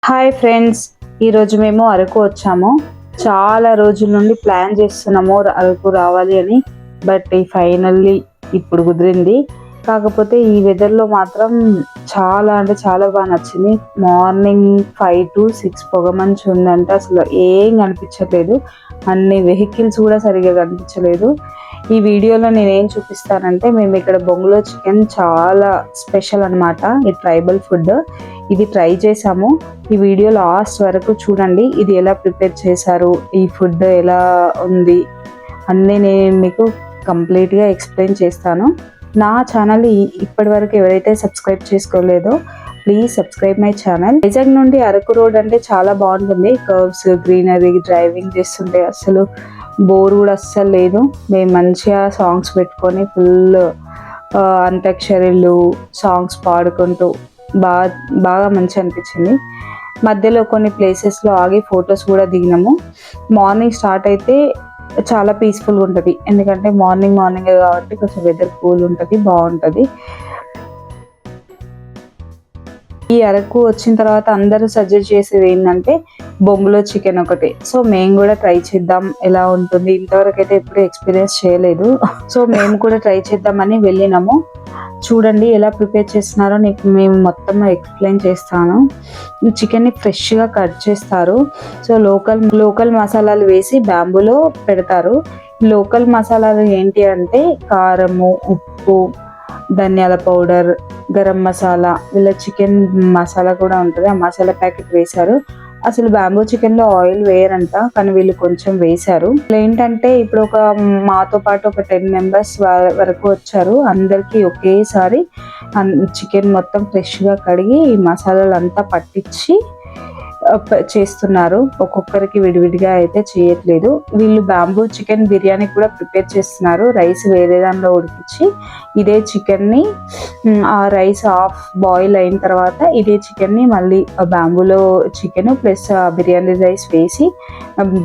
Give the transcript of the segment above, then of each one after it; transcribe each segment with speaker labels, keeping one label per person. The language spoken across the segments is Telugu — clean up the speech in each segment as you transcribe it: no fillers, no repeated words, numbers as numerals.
Speaker 1: హాయ్ ఫ్రెండ్స్, ఈరోజు మేము అరకు వచ్చాము. చాలా రోజుల నుండి ప్లాన్ చేస్తున్నాము అరకు రావాలి అని. బట్ ఫైనల్లీ ఇప్పుడు కుదిరింది. కాకపోతే ఈ వెదర్లో మాత్రం చాలా అంటే చాలా బాగా నచ్చింది. మార్నింగ్ 5 to 6 పొగమంచు ఉందంటే అసలు ఏం కనిపించట్లేదు. అన్ని వెహికల్స్ కూడా సరిగా కనిపించలేదు. ఈ వీడియోలో నేనేం చూపిస్తానంటే, మేము ఇక్కడ బొంగులో చికెన్ చాలా స్పెషల్ అనమాట. ఈ ట్రైబల్ ఫుడ్, ఇది ట్రై చేసాము. ఈ వీడియో లాస్ట్ వరకు చూడండి. ఇది ఎలా ప్రిపేర్ చేశారు, ఈ ఫుడ్ ఎలా ఉంది అన్నీ నేను మీకు కంప్లీట్గా ఎక్స్ప్లెయిన్ చేస్తాను. నా ఛానల్ ఇప్పటి వరకు ఎవరైతే సబ్స్క్రైబ్ చేసుకోలేదో please subscribe my channel. Vizag నుండి అరకు రోడ్ అంటే చాలా బాగుంటుంది. కర్వ్స్, గ్రీనరీ, డ్రైవింగ్ చేస్తుంటే అసలు బోర్ కూడా అస్సలు లేదు. మేము మంచిగా సాంగ్స్ పెట్టుకొని ఫుల్ అంత్యాక్షరీలు సాంగ్స్ పాడుకుంటూ బాగా మంచి అనిపించింది. మధ్యలో కొన్ని ప్లేసెస్లో ఆగి ఫొటోస్ కూడా దిగినాము. మార్నింగ్ స్టార్ట్ అయితే చాలా పీస్ఫుల్గా ఉంటుంది, ఎందుకంటే మార్నింగ్ కాబట్టి కొంచెం వెదర్ కూల్ ఉంటుంది, బాగుంటుంది. ఈ అరకు వచ్చిన తర్వాత అందరూ సజెస్ట్ చేసేది ఏంటంటే బొంగులో చికెన్ ఒకటి. సో మేము కూడా ట్రై చేద్దాం ఎలా ఉంటుంది. ఇంతవరకు అయితే ఎప్పుడు ఎక్స్పీరియన్స్ చేయలేదు. సో మేము కూడా ట్రై చేద్దామని వెళ్ళినాము. చూడండి ఎలా ప్రిపేర్ చేస్తున్నారో మేము మొత్తం ఎక్స్ప్లెయిన్ చేస్తాను. చికెన్ని ఫ్రెష్గా కట్ చేస్తారు. సో లోకల్ మసాలాలు వేసి బ్యాంబూలో పెడతారు. లోకల్ మసాలాలు ఏంటి అంటే కారము, ఉప్పు, ధనియాల పౌడర్, గరం మసాలా, ఇలా చికెన్ మసాలా కూడా ఉంటుంది. ఆ మసాలా ప్యాకెట్ వేశారు. అసలు బ్యాంబూ చికెన్ లో ఆయిల్ వేయరంట, కానీ వీళ్ళు కొంచెం వేశారు. ఏంటంటే ఇప్పుడు మాతో పాటు ఒక 10 members వరకు వచ్చారు. అందరికి ఒకేసారి చికెన్ మొత్తం ఫ్రెష్ గా కడిగి ఈ మసాలాలు అంతా పట్టించి చేస్తున్నారు. ఒక్కొక్కరికి విడివిడిగా అయితే చేయట్లేదు. వీళ్ళు బ్యాంబూ చికెన్ బిర్యానీ కూడా ప్రిపేర్ చేస్తున్నారు. రైస్ వేరే దానిలో ఉడికించి ఇదే చికెన్ని, ఆ రైస్ హాఫ్ బాయిల్ అయిన తర్వాత ఇదే చికెన్ని మళ్ళీ బ్యాంబూలో చికెన్ ప్లస్ బిర్యానీ రైస్ వేసి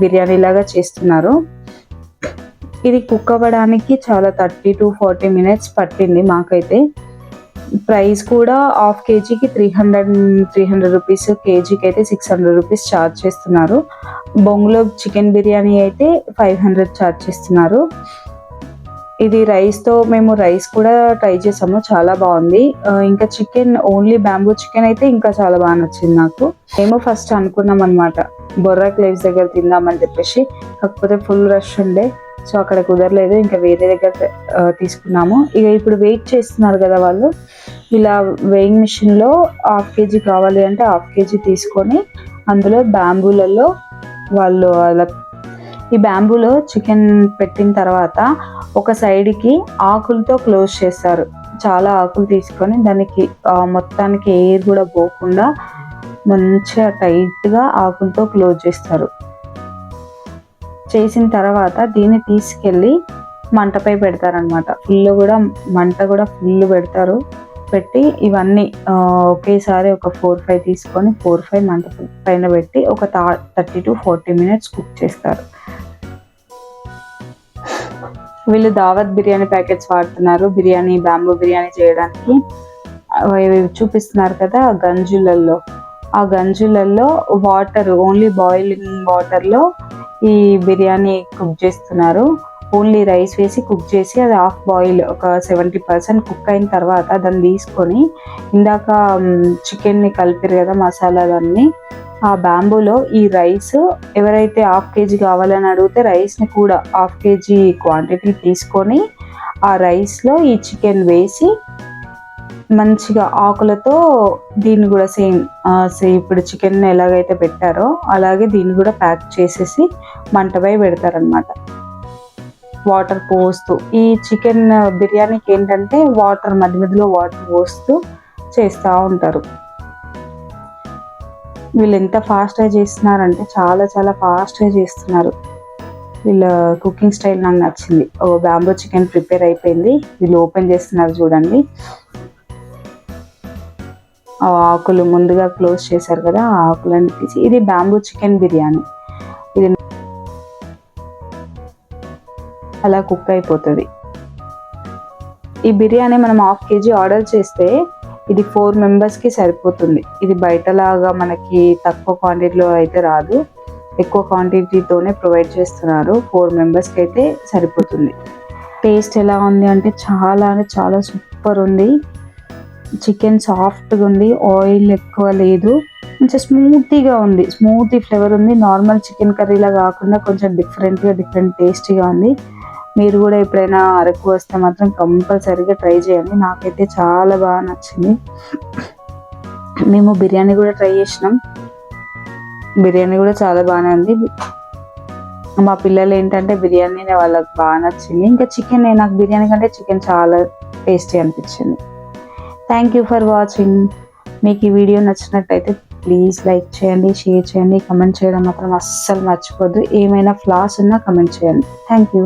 Speaker 1: బిర్యానీ లాగా చేస్తున్నారు. ఇది కుక్ అవ్వడానికి చాలా 30 to 40 minutes పట్టింది మాకైతే. ప్రైస్ కూడా హాఫ్ కేజీకి 300 రూపీస్, కేజీకి అయితే 600 రూపీస్ ఛార్జ్ చేస్తున్నారు. బొంగులో చికెన్ బిర్యానీ అయితే 500 ఛార్జ్ చేస్తున్నారు. ఇది రైస్తో మేము రైస్ కూడా ట్రై చేసాము, చాలా బాగుంది. ఇంకా చికెన్ ఓన్లీ బ్యాంబూ చికెన్ అయితే ఇంకా చాలా బాగా నచ్చింది నాకు. మేము ఫస్ట్ అనుకున్నాం అనమాట బొర్రా క్లేవ్స్ దగ్గర తిందామని చెప్పేసి, కాకపోతే ఫుల్ రష్ ఉండే, సో అక్కడ కుదరలేదు. ఇంకా వేరే దగ్గర తీసుకున్నాము. ఇక ఇప్పుడు వెయిట్ చేస్తున్నారు కదా వాళ్ళు, ఇలా వెయింగ్ మిషన్లో హాఫ్ కేజీ కావాలి అంటే హాఫ్ కేజీ తీసుకొని అందులో బ్యాంబూలలో వాళ్ళు అలా ఈ బ్యాంబూలో చికెన్ పెట్టిన తర్వాత ఒక సైడ్కి ఆకులతో క్లోజ్ చేస్తారు. చాలా ఆకులు తీసుకొని దానికి మొత్తానికి ఎయిర్ కూడా పోకుండా మంచిగా టైట్గా ఆకులతో క్లోజ్ చేస్తారు. చేసిన తర్వాత దీన్ని తీసుకెళ్ళి మంటపై పెడతారనమాట. మంట కూడా ఫుల్ పెడతారు. పెట్టి ఇవన్నీ ఒకేసారి ఒక 4-5 తీసుకొని 4-5 మంట పైన పెట్టి ఒక 30 to 40 minutes కుక్ చేస్తారు. వీళ్ళు దావత్ బిర్యానీ ప్యాకెట్స్ వాడుతున్నారు బ్యాంబూ బిర్యానీ చేయడానికి. చూపిస్తున్నారు కదా ఆ గంజులలో వాటర్, ఓన్లీ బాయిలింగ్ వాటర్లో ఈ బిర్యానీ కుక్ చేస్తున్నారు. ఓన్లీ రైస్ వేసి కుక్ చేసి అది హాఫ్ బాయిల్ ఒక 70% కుక్ అయిన తర్వాత దాన్ని తీసుకొని ఇందాక చికెన్ని కలిపారు కదా మసాలాలన్నీ, ఆ బ్యాంబూలో ఈ రైస్ ఎవరైతే హాఫ్ కేజీ కావాలని అడిగితే రైస్ని కూడా హాఫ్ కేజీ క్వాంటిటీ తీసుకొని ఆ రైస్లో ఈ చికెన్ వేసి మంచిగా ఆకులతో దీన్ని కూడా సేమ్ ఇప్పుడు చికెన్ ఎలాగైతే పెట్టారో అలాగే దీన్ని కూడా ప్యాక్ చేసేసి మంటపై పెడతారనమాట. వాటర్ పోస్తూ ఈ చికెన్ బిర్యానీకి ఏంటంటే వాటర్ మధ్యలో వాటర్ పోస్తూ చేస్తూ ఉంటారు. వీళ్ళు ఎంత ఫాస్ట్గా చేస్తున్నారంటే చాలా చాలా ఫాస్ట్గా చేస్తున్నారు. వీళ్ళ కుకింగ్ స్టైల్ నాకు నచ్చింది. బ్యాంబూ చికెన్ ప్రిపేర్ అయిపోయింది. వీళ్ళు ఓపెన్ చేస్తున్నారు చూడండి. ఆ ఆకులు ముందుగా క్లోజ్ చేశారు కదా, ఆ ఆకులన్నీ తీసి ఇది బ్యాంబూ చికెన్ బిర్యానీ. ఇది అలా కుక్ అయిపోతుంది. ఈ బిర్యానీ మనం హాఫ్ కేజీ ఆర్డర్ చేస్తే ఇది 4 మెంబర్స్కి సరిపోతుంది. ఇది బయటలాగా మనకి తక్కువ క్వాంటిటీలో అయితే రాదు, ఎక్కువ క్వాంటిటీతోనే ప్రొవైడ్ చేస్తున్నారు. 4 మెంబర్స్కి అయితే సరిపోతుంది. టేస్ట్ ఎలా ఉంది అంటే చాలా సూపర్ ఉంది. చికెన్ సాఫ్ట్గా ఉంది, ఆయిల్ ఎక్కువ లేదు, కొంచెం స్మూతీగా ఉంది, స్మూతీ ఫ్లేవర్ ఉంది. నార్మల్ చికెన్ కర్రీలా కాకుండా కొంచెం డిఫరెంట్ టేస్టీగా ఉంది. మీరు కూడా ఎప్పుడైనా అరకు వస్తే మాత్రం కంపల్సరీగా ట్రై చేయండి. నాకైతే చాలా బాగా నచ్చింది. మేము బిర్యానీ కూడా ట్రై చేసినాం, బిర్యానీ కూడా చాలా బాగానే ఉంది. మా పిల్లలు ఏంటంటే బిర్యానీనే వాళ్ళకి బాగా నచ్చింది. ఇంకా చికెన్, నాకు బిర్యానీ కంటే చికెన్ చాలా టేస్టీ అనిపించింది. Thank you for watching. మీకు ఈ వీడియో నచ్చినట్టయితే ప్లీజ్ లైక్ చేయండి, షేర్ చేయండి, కమెంట్ చేయడం మాత్రం అస్సలు మర్చిపోద్దు. ఏమైనా ఫ్లాస్ ఉన్నా కమెంట్ చేయండి. Thank you.